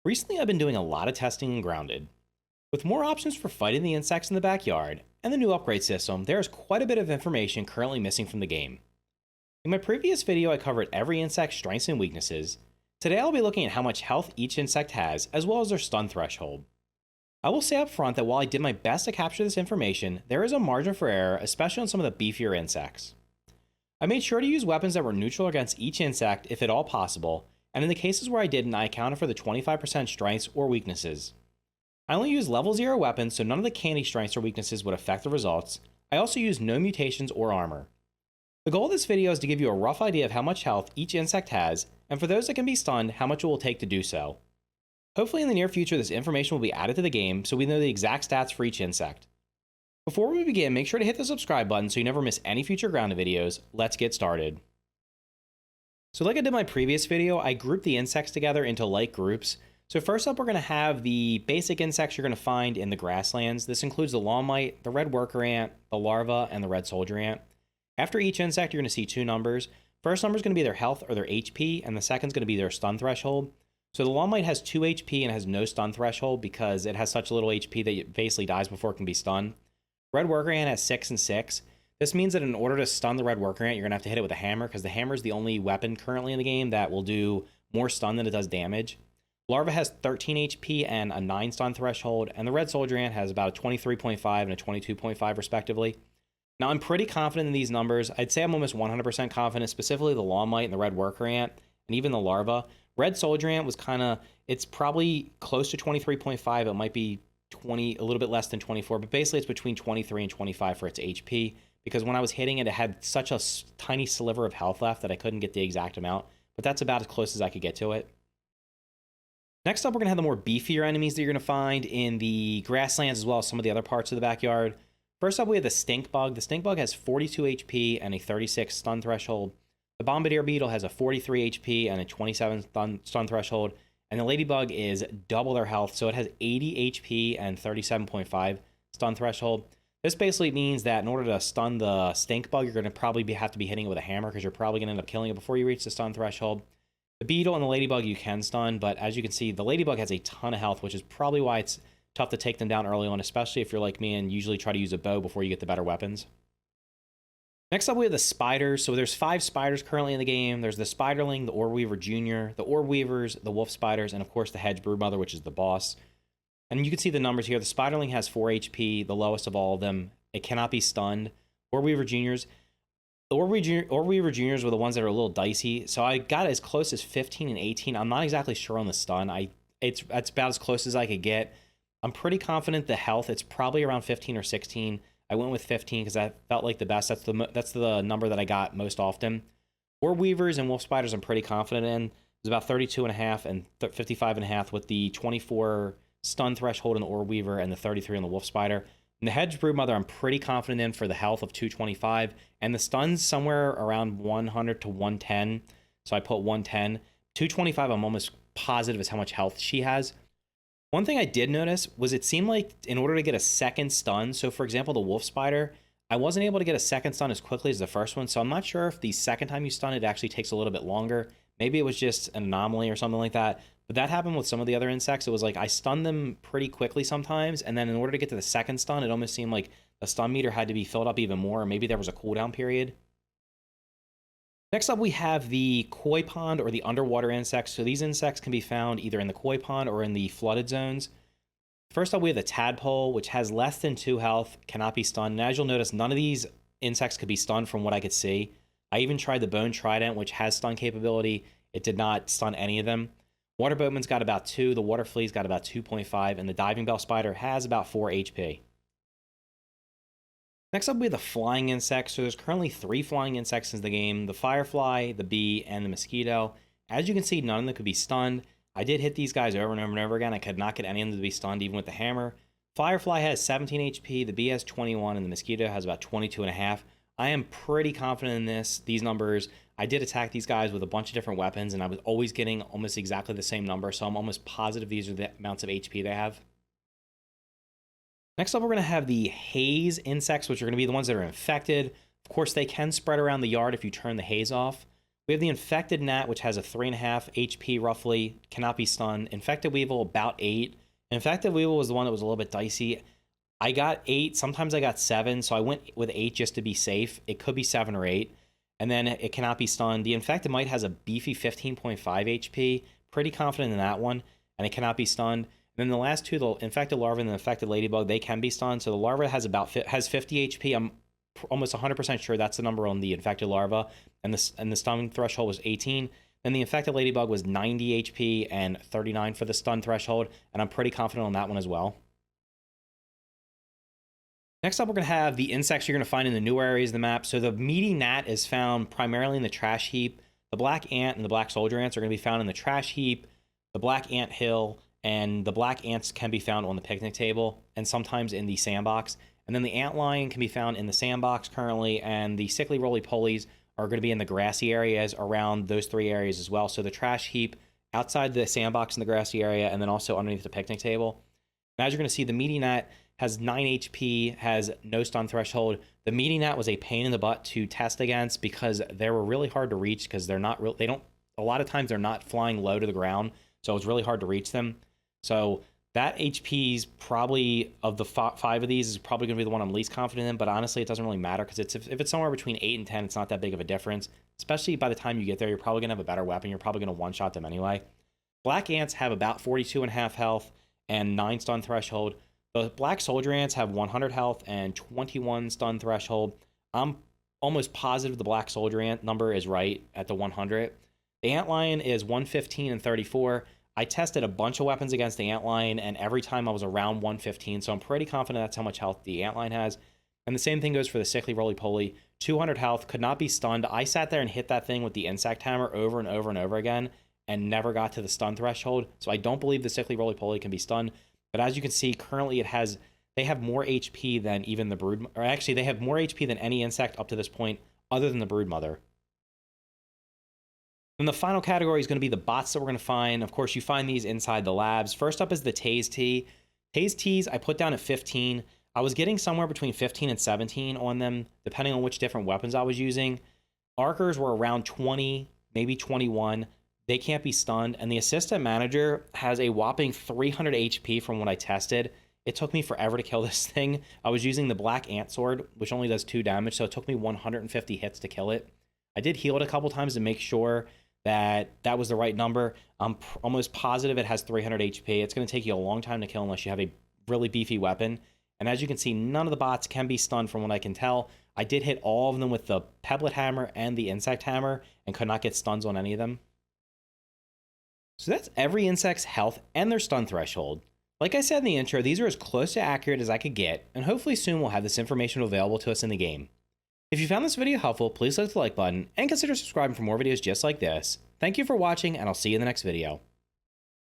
Recently, I've been doing a lot of testing in Grounded. With more options for fighting the insects in the backyard and the new upgrade system, there is quite a bit of information currently missing from the game. In my previous video, I covered every insect's strengths and weaknesses. Today, I'll be looking at how much health each insect has, as well as their stun threshold. I will say up front that while I did my best to capture this information, there is a margin for error, especially on some of the beefier insects. I made sure to use weapons that were neutral against each insect if at all possible, and in the cases where I didn't, I accounted for the 25% strengths or weaknesses. I only used level 0 weapons, so none of the candy strengths or weaknesses would affect the results. I also used no mutations or armor. The goal of this video is to give you a rough idea of how much health each insect has, and for those that can be stunned, how much it will take to do so. Hopefully in the near future, this information will be added to the game so we know the exact stats for each insect. Before we begin, make sure to hit the subscribe button so you never miss any future Grounded videos. Let's get started. So like I did in my previous video, I grouped the insects together into like groups. So first up, we're going to have the basic insects you're going to find in the grasslands. This includes the lawn mite, the red worker ant, the larva, and the red soldier ant. After each insect, you're going to see two numbers. First number is going to be their health or their HP, and the second is going to be their stun threshold. So the lawn mite has 2 HP and has no stun threshold because it has such little HP that it basically dies before it can be stunned. Red worker ant has 6 and 6. This means that in order to stun the red worker ant, you're going to have to hit it with a hammer because the hammer is the only weapon currently in the game that will do more stun than it does damage. Larva has 13 HP and a 9 stun threshold, and the red soldier ant has about a 23.5 and a 22.5 respectively. Now, I'm pretty confident in these numbers. I'd say I'm almost 100% confident, specifically the lawn mite and the red worker ant, and even the larva. Red soldier ant was it's probably close to 23.5. It might be a little bit less than 24, but basically it's between 23 and 25 for its HP, because when I was hitting it, it had such a tiny sliver of health left that I couldn't get the exact amount, but that's about as close as I could get to it. Next up, we're going to have the more beefier enemies that you're going to find in the grasslands as well as some of the other parts of the backyard. First up, we have the Stinkbug. The Stinkbug has 42 HP and a 36 stun threshold. The Bombardier Beetle has a 43 HP and a 27 stun threshold. And the Ladybug is double their health, so it has 80 HP and 37.5 stun threshold. This basically means that in order to stun the Stinkbug, you're going to probably have to be hitting it with a hammer because you're probably going to end up killing it before you reach the stun threshold. The Beetle and the Ladybug you can stun, but as you can see, the Ladybug has a ton of health, which is probably why it's tough to take them down early on, especially if you're like me and usually try to use a bow before you get the better weapons. Next up, we have the spiders. So there's 5 spiders currently in the game. There's the Spiderling, the Orb Weaver Jr., the Orb Weavers, the Wolf Spiders, and of course the Hedge Broodmother, which is the boss. And you can see the numbers here. The Spiderling has 4 HP, the lowest of all of them. It cannot be stunned. Orb Weaver Jr.'s. The Orb Weaver Jr.'s were the ones that are a little dicey. So I got as close as 15 and 18. I'm not exactly sure on the stun. It's about as close as I could get. I'm pretty confident the health, it's probably around 15 or 16. I went with 15 because that felt like the best. That's the number that I got most often. Orb Weavers and Wolf Spiders I'm pretty confident in. It's about 32.5 and 55.5 with the 24 stun threshold in the Orb Weaver and the 33 on the Wolf Spider. And the Hedge Broodmother I'm pretty confident in for the health of 225. And the stuns somewhere around 100 to 110. So I put 110. 225 I'm almost positive is how much health she has. One thing I did notice was it seemed like in order to get a second stun, so for example, the Wolf Spider, I wasn't able to get a second stun as quickly as the first one, so I'm not sure if the second time you stun it actually takes a little bit longer. Maybe it was just an anomaly or something like that, but that happened with some of the other insects. It was like I stunned them pretty quickly sometimes, and then in order to get to the second stun, it almost seemed like the stun meter had to be filled up even more, or maybe there was a cooldown period. Next up, we have the koi pond or the underwater insects. So these insects can be found either in the koi pond or in the flooded zones. First up, we have the tadpole, which has less than 2 health, cannot be stunned. And as you'll notice, none of these insects could be stunned from what I could see. I even tried the bone trident, which has stun capability. It did not stun any of them. Water boatman's got about 2, the water flea's got about 2.5, and the diving bell spider has about 4 HP. Next up, we have the flying insects. So there's currently 3 flying insects in the game: the firefly, the bee, and the mosquito. As you can see, none of them could be stunned. I did hit these guys over and over and over again. I could not get any of them to be stunned, even with the hammer. Firefly has 17 HP, the bee has 21, and the mosquito has about 22.5. I am pretty confident in these numbers. I did attack these guys with a bunch of different weapons, and I was always getting almost exactly the same number, so I'm almost positive these are the amounts of HP they have. Next up, we're going to have the haze insects, which are going to be the ones that are infected. Of course, they can spread around the yard if you turn the haze off. We have the Infected Gnat, which has a 3.5 HP roughly, cannot be stunned. Infected Weevil, about 8. Infected Weevil was the one that was a little bit dicey. I got 8, sometimes I got 7, so I went with 8 just to be safe. It could be 7 or 8, and then it cannot be stunned. The Infected Mite has a beefy 15.5 HP, pretty confident in that one, and it cannot be stunned. And then the last two, the Infected Larva and the Infected Ladybug, they can be stunned. So the Larva has 50 HP. I'm almost 100% sure that's the number on the Infected Larva, and the stun threshold was 18. Then the Infected Ladybug was 90 HP and 39 for the stun threshold, and I'm pretty confident on that one as well. Next up, we're going to have the insects you're going to find in the new areas of the map. So the meaty gnat is found primarily in the trash heap. The black ant and the black soldier ants are going to be found in the trash heap, the black ant hill, and the black ants can be found on the picnic table and sometimes in the sandbox. And then the ant lion can be found in the sandbox currently, and the sickly roly-polies are going to be in the grassy areas around those 3 areas as well. So the trash heap, outside the sandbox in the grassy area, and then also underneath the picnic table. And as you're going to see, the meaty gnat has 9 HP, has no stun threshold. The meaty gnat was a pain in the butt to test against because they were really hard to reach because they're not real. A lot of times they're not flying low to the ground, so it's really hard to reach them. So that HP's probably, of the 5 of these, is probably going to be the one I'm least confident in, but honestly, it doesn't really matter because if it's somewhere between 8 and 10, it's not that big of a difference. Especially by the time you get there, you're probably going to have a better weapon. You're probably going to one-shot them anyway. Black ants have about 42.5 health and 9 stun threshold. The black soldier ants have 100 health and 21 stun threshold. I'm almost positive the black soldier ant number is right at the 100. The ant lion is 115 and 34. I tested a bunch of weapons against the ant lion, and every time I was around 115, so I'm pretty confident that's how much health the ant lion has. And the same thing goes for the sickly roly-poly. 200 health, could not be stunned. I sat there and hit that thing with the insect hammer over and over and over again and never got to the stun threshold, so I don't believe the sickly roly-poly can be stunned. But as you can see, currently they have more HP than even the brood, or actually they have more HP than any insect up to this point other than the brood mother. And the final category is going to be the bots that we're going to find. Of course, you find these inside the labs. First up is the Tase T. Tase Ts I put down at 15. I was getting somewhere between 15 and 17 on them, depending on which different weapons I was using. Archers were around 20, maybe 21. They can't be stunned, and the assistant manager has a whopping 300 HP from what I tested. It took me forever to kill this thing. I was using the black ant sword, which only does 2 damage, so it took me 150 hits to kill it. I did heal it a couple times to make sure that was the right number. I'm almost positive it has 300 HP. It's going to take you a long time to kill unless you have a really beefy weapon. And as you can see, none of the bots can be stunned from what I can tell. I did hit all of them with the pebblet hammer and the insect hammer and could not get stuns on any of them. So that's every insect's health and their stun threshold. Like I said in the intro, these are as close to accurate as I could get, and hopefully soon we'll have this information available to us in the game. If you found this video helpful, please click the like button and consider subscribing for more videos just like this. Thank you for watching, and I'll see you in the next video.